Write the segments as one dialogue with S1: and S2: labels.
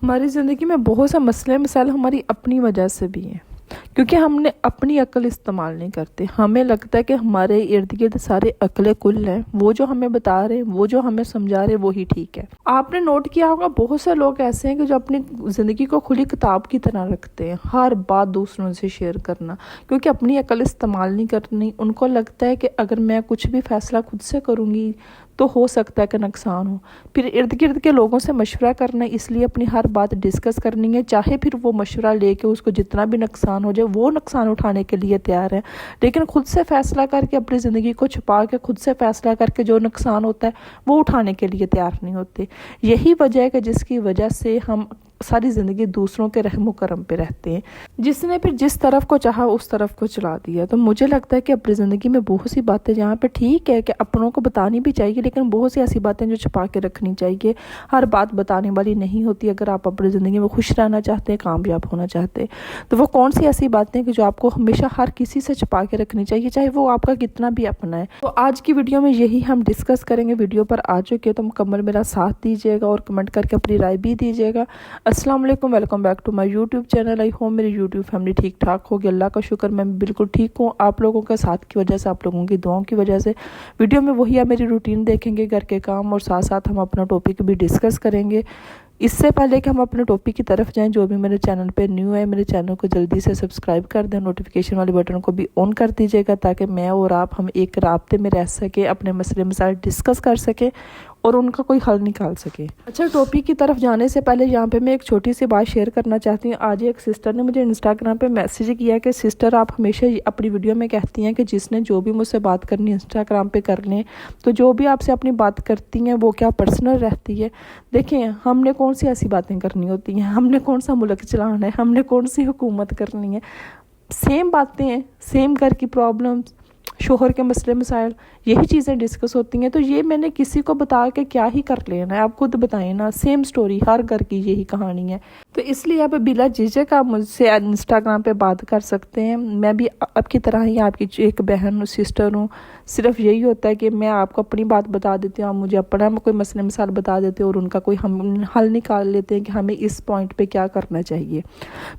S1: ہماری زندگی میں بہت سے مسئلے مسائل ہماری اپنی وجہ سے بھی ہیں، کیونکہ ہم نے اپنی عقل استعمال نہیں کرتے۔ ہمیں لگتا ہے کہ ہمارے ارد گرد سارے عقلیں کل ہیں، وہ جو ہمیں بتا رہے ہیں، وہ جو ہمیں سمجھا رہے ہیں وہی ٹھیک ہے۔ آپ نے نوٹ کیا ہوگا بہت سے لوگ ایسے ہیں کہ جو اپنی زندگی کو کھلی کتاب کی طرح رکھتے ہیں، ہر بات دوسروں سے شیئر کرنا، کیونکہ اپنی عقل استعمال نہیں کرنی۔ ان کو لگتا ہے کہ اگر میں کچھ بھی فیصلہ خود سے کروں گی تو ہو سکتا ہے کہ نقصان ہو۔ پھر ارد گرد کے لوگوں سے مشورہ کرنا، اس لیے اپنی ہر بات ڈسکس کرنی ہے، چاہے پھر وہ مشورہ لے کے اس کو جتنا بھی نقصان ہو جائے وہ نقصان اٹھانے کے لیے تیار ہے، لیکن خود سے فیصلہ کر کے اپنی زندگی کو چھپا کے خود سے فیصلہ کر کے جو نقصان ہوتا ہے وہ اٹھانے کے لیے تیار نہیں ہوتے۔ یہی وجہ ہے کہ جس کی وجہ سے ہم ساری زندگی دوسروں کے رحم و کرم پہ رہتے ہیں، جس نے پھر جس طرف کو چاہا اس طرف کو چلا دیا۔ تو مجھے لگتا ہے کہ اپنی زندگی میں بہت سی باتیں جہاں پہ ٹھیک ہے کہ اپنوں کو بتانی بھی چاہیے، لیکن بہت سی ایسی باتیں جو چھپا کے رکھنی چاہیے۔ ہر بات بتانے والی نہیں ہوتی۔ اگر آپ اپنی زندگی میں خوش رہنا چاہتے ہیں، کامیاب ہونا چاہتے ہیں، تو وہ کون سی ایسی باتیں کہ جو آپ کو ہمیشہ ہر کسی سے چھپا کے رکھنی چاہیے، چاہے وہ آپ کا کتنا بھی اپنا ہے۔ تو آج کی ویڈیو میں یہی ہم ڈسکس کریں گے۔ ویڈیو پر آ چکے تو مکمل میرا ساتھ دیجیے گا اور کمنٹ کر کے اپنی رائے بھی دیجیے گا۔ السلام علیکم، welcome back to my YouTube channel. I hope میری یوٹیوب فیملی ٹھیک ٹھاک ہوگی، اللہ کا شکر میں بالکل ٹھیک ہوں۔ آپ لوگوں کے ساتھ کی وجہ سے، آپ لوگوں کی دعاؤں کی وجہ سے ویڈیو میں وہی آپ میری روٹین دیکھیں گے، گھر کے کام، اور ساتھ ساتھ ہم اپنا ٹاپک بھی ڈسکس کریں گے۔ اس سے پہلے کہ ہم اپنے ٹاپک کی طرف جائیں، جو بھی میرے چینل پہ نیو ہے میرے چینل کو جلدی سے سبسکرائب کر دیں، نوٹیفیکیشن والے بٹن کو بھی آن کر دیجیے گا، تاکہ میں اور آپ ہم ایک رابطے میں رہ سکیں، اپنے مسئلے مسائل ڈسکس کر سکیں اور ان کا کوئی حل نکال سکے۔ اچھا، ٹاپک کی طرف جانے سے پہلے یہاں پہ میں ایک چھوٹی سی بات شیئر کرنا چاہتی ہوں۔ آج ایک سسٹر نے مجھے انسٹاگرام پہ میسیج کیا کہ سسٹر آپ ہمیشہ اپنی ویڈیو میں کہتی ہیں کہ جس نے جو بھی مجھ سے بات کرنی انسٹاگرام پہ کر لیں، تو جو بھی آپ سے اپنی بات کرتی ہیں وہ کیا پرسنل رہتی ہے؟ دیکھیں، ہم نے کون سی ایسی باتیں کرنی ہوتی ہیں، ہم نے کون سا ملک چلانا ہے، ہم نے کون سی حکومت کرنی ہے؟ سیم باتیں ہیں، سیم گھر کی پرابلمز، شوہر کے مسئلے مسائل، یہی چیزیں ڈسکس ہوتی ہیں۔ تو یہ میں نے کسی کو بتا کے کیا ہی کر لینا ہے، آپ خود بتائیں نا۔ سیم سٹوری، ہر گھر کی یہی کہانی ہے۔ تو اس لیے آپ بلا جھجک آپ مجھ سے انسٹاگرام پہ بات کر سکتے ہیں۔ میں بھی آپ کی طرح ہی آپ کی ایک بہن سسٹر ہوں۔ صرف یہی ہوتا ہے کہ میں آپ کو اپنی بات بتا دیتی ہوں، آپ مجھے اپنا کوئی مسئلہ مسائل بتا دیتے ہیں، اور ان کا کوئی ہم حل نکال لیتے ہیں کہ ہمیں اس پوائنٹ پہ کیا کرنا چاہیے۔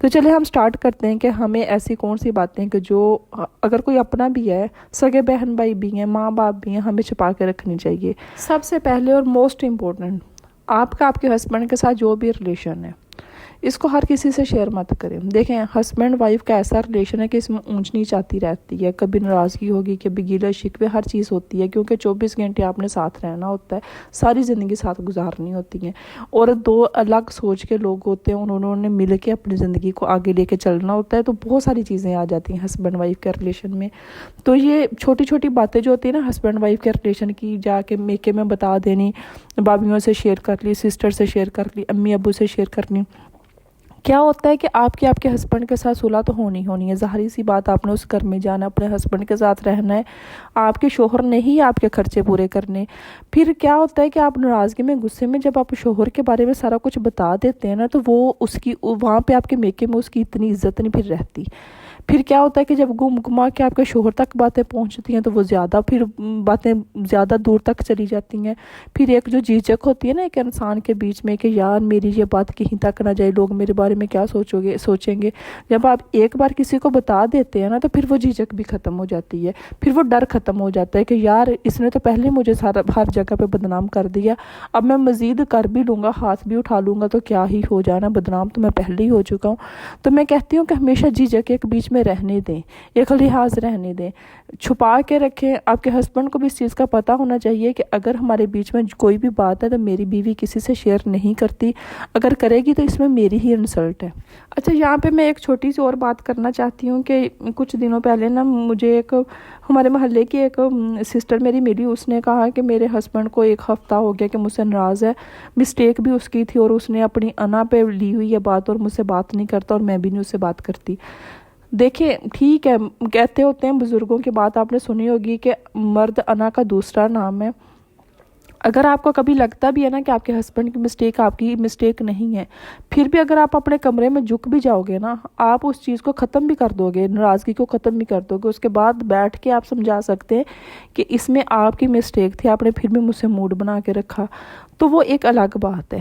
S1: تو چلے ہم سٹارٹ کرتے ہیں کہ ہمیں ایسی کون سی باتیں کہ جو اگر کوئی اپنا بھی ہے، سگے بہن بھائی بھی ہیں، ماں باپ بھی ہیں، ہمیں چھپا کے رکھنی چاہیے۔ سب سے پہلے اور موسٹ امپورٹنٹ، آپ کا آپ کے ہسبینڈ کے ساتھ جو بھی ریلیشن ہے، اس کو ہر کسی سے شیئر مت کریں۔ دیکھیں، ہسبینڈ وائف کا ایسا ریلیشن ہے کہ اس میں اونچ نیچ آتی رہتی ہے، کبھی ناراضگی ہوگی، کبھی گیلہ شکوے، ہر چیز ہوتی ہے، کیونکہ 24 گھنٹے آپ نے ساتھ رہنا ہوتا ہے، ساری زندگی ساتھ گزارنی ہوتی ہے، اور دو الگ سوچ کے لوگ ہوتے ہیں، انہوں نے مل کے اپنی زندگی کو آگے لے کے چلنا ہوتا ہے۔ تو بہت ساری چیزیں آ جاتی ہیں ہسبینڈ وائف کے ریلیشن میں۔ تو یہ چھوٹی چھوٹی باتیں جو ہوتی ہیں نا ہسبینڈ وائف کے ریلیشن کی، جا کے میکے میں بتا دینی، بابیوں سے شیئر کر لی، سسٹر سے شیئر کر لی، امی ابو سے شیئر کرنی، کیا ہوتا ہے کہ آپ کے ہسبینڈ کے ساتھ صلح تو ہونی ہے، ظاہری سی بات، آپ نے اس گھر میں جانا، اپنے ہسبینڈ کے ساتھ رہنا ہے، آپ کے شوہر نے ہی آپ کے خرچے پورے کرنے۔ پھر کیا ہوتا ہے کہ آپ ناراضگی میں، غصے میں جب آپ شوہر کے بارے میں سارا کچھ بتا دیتے ہیں نا، تو وہ اس کی وہاں پہ آپ کے میکے میں اس کی اتنی عزت نہیں پھر رہتی۔ پھر کیا ہوتا ہے کہ جب گم گما کے آپ کے شوہر تک باتیں پہنچتی ہیں، تو وہ زیادہ پھر باتیں زیادہ دور تک چلی جاتی ہیں۔ پھر ایک جو جھجک ہوتی ہے نا ایک انسان کے بیچ میں کہ یار میری یہ بات کہیں تک نہ جائے، لوگ میرے بارے میں کیا سوچیں گے۔ جب آپ ایک بار کسی کو بتا دیتے ہیں نا، تو پھر وہ جھجک بھی ختم ہو جاتی ہے، پھر وہ ڈر ختم ہو جاتا ہے کہ یار اس نے تو پہلے مجھے ہر جگہ پہ بدنام کر دیا، اب میں مزید کر بھی لوں گا، ہاتھ بھی اٹھا لوں گا تو کیا ہی ہو جانا، بدنام تو میں پہلے ہی ہو چکا ہوں۔ تو میں کہتی ہوں کہ ہمیشہ جھجک ایک بیچ میں رہنے دیں، ایک لحاظ رہنے دیں، چھپا کے رکھیں۔ آپ کے ہسبینڈ کو بھی اس چیز کا پتہ ہونا چاہیے کہ اگر ہمارے بیچ میں کوئی بھی بات ہے تو میری بیوی کسی سے شیئر نہیں کرتی، اگر کرے گی تو اس میں میری ہی انسلٹ ہے۔ اچھا، یہاں پہ میں ایک چھوٹی سی اور بات کرنا چاہتی ہوں کہ کچھ دنوں پہلے نا مجھے ہمارے محلے کی ایک سسٹر میری ملی، اس نے کہا کہ میرے ہسبینڈ کو 1 ہفتہ ہو گیا کہ مجھ سے ناراض ہے، مسٹیک بھی اس کی تھی، اور اس نے اپنی انا پہ لی ہوئی ہے بات، اور مجھ سے بات نہیں کرتا، اور میں بھی نہیں اس سے بات کرتی۔ دیکھیں، ٹھیک ہے، کہتے ہوتے ہیں بزرگوں کی بات آپ نے سنی ہوگی کہ مرد انا کا دوسرا نام ہے۔ اگر آپ کو کبھی لگتا بھی ہے نا کہ آپ کے ہسبینڈ کی مسٹیک آپ کی مسٹیک نہیں ہے، پھر بھی اگر آپ اپنے کمرے میں جھک بھی جاؤ گے نا، آپ اس چیز کو ختم بھی کر دو گے، ناراضگی کو ختم بھی کر دو گے، اس کے بعد بیٹھ کے آپ سمجھا سکتے ہیں کہ اس میں آپ کی مسٹیک تھی، آپ نے پھر بھی مجھ سے موڈ بنا کے رکھا، تو وہ ایک الگ بات ہے۔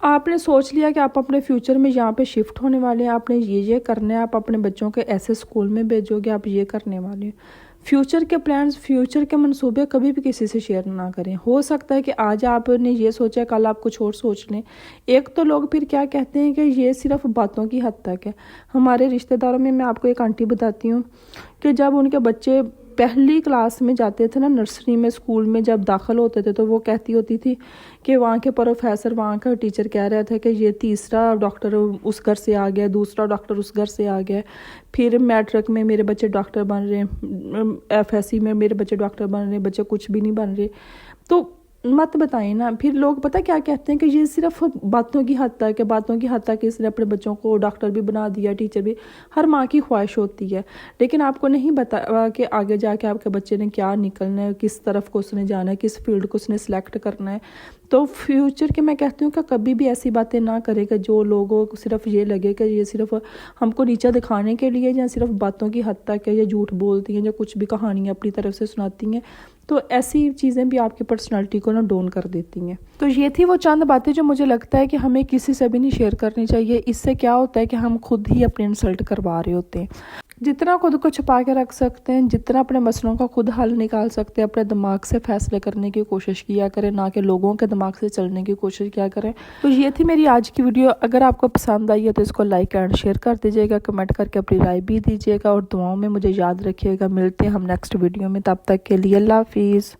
S1: آپ نے سوچ لیا کہ آپ اپنے فیوچر میں یہاں پہ شفٹ ہونے والے ہیں، آپ نے یہ کرنا ہے، آپ اپنے بچوں کے ایسے اسکول میں بھیجو گے، آپ یہ کرنے والے ہیں۔ فیوچر کے پلانز، فیوچر کے منصوبے کبھی بھی کسی سے شیئر نہ کریں۔ ہو سکتا ہے کہ آج آپ نے یہ سوچا ہے، کل آپ کچھ اور سوچ لیں۔ ایک تو لوگ پھر کیا کہتے ہیں کہ یہ صرف باتوں کی حد تک ہے۔ ہمارے رشتہ داروں میں آپ کو ایک آنٹی بتاتی ہوں کہ جب ان کے بچے پہلی کلاس میں جاتے تھے نا، نرسری میں، اسکول میں جب داخل ہوتے تھے، تو وہ کہتی ہوتی تھی کہ وہاں کے پروفیسر، وہاں کا ٹیچر کہہ رہا تھا کہ یہ تیسرا ڈاکٹر اس گھر سے آ گیا، دوسرا ڈاکٹر اس گھر سے آ گیا، پھر میٹرک میں میرے بچے ڈاکٹر بن رہے ہیں، ایف ایس سی میں میرے بچے ڈاکٹر بن رہے ہیں، بچے کچھ بھی نہیں بن رہے۔ تو مت بتائیں نا۔ پھر لوگ پتہ کیا کہتے ہیں کہ یہ صرف باتوں کی حد تک ہے، باتوں کی حد تک اس نے اپنے بچوں کو ڈاکٹر بھی بنا دیا، ٹیچر بھی۔ ہر ماں کی خواہش ہوتی ہے، لیکن آپ کو نہیں بتا کہ آگے جا کے آپ کے بچے نے کیا نکلنا ہے، کس طرف کو اس نے جانا ہے، کس فیلڈ کو اس نے سلیکٹ کرنا ہے۔ تو فیوچر کے میں کہتی ہوں کہ کبھی بھی ایسی باتیں نہ کرے کہ جو لوگوں کو صرف یہ لگے کہ یہ صرف ہم کو نیچا دکھانے کے لیے، یا صرف باتوں کی حد تک ہے، یا جھوٹ بولتی ہیں، یا کچھ بھی کہانیاں اپنی طرف سے سناتی ہیں۔ تو ایسی چیزیں بھی آپ کی پرسنالٹی کو نا ڈاؤن کر دیتی ہیں۔ تو یہ تھی وہ چند باتیں جو مجھے لگتا ہے کہ ہمیں کسی سے بھی نہیں شیئر کرنی چاہیے۔ اس سے کیا ہوتا ہے کہ ہم خود ہی اپنے انسلٹ کروا رہے ہوتے ہیں۔ جتنا خود کو چھپا کے رکھ سکتے ہیں، جتنا اپنے مسئلوں کا خود حل نکال سکتے ہیں، اپنے دماغ سے فیصلے کرنے کی کوشش کیا کریں، نہ کہ لوگوں کے دماغ سے چلنے کی کوشش کیا کریں۔ تو یہ تھی میری آج کی ویڈیو۔ اگر آپ کو پسند آئی ہے تو اس کو لائک اینڈ شیئر کر دیجیے گا، کمنٹ کر کے اپنی رائے بھی دیجیے گا، اور دعاؤں میں مجھے یاد رکھیے گا۔ ملتے ہیں ہم نیکسٹ ویڈیو میں، تب تک کے لیے اللہ حافظ۔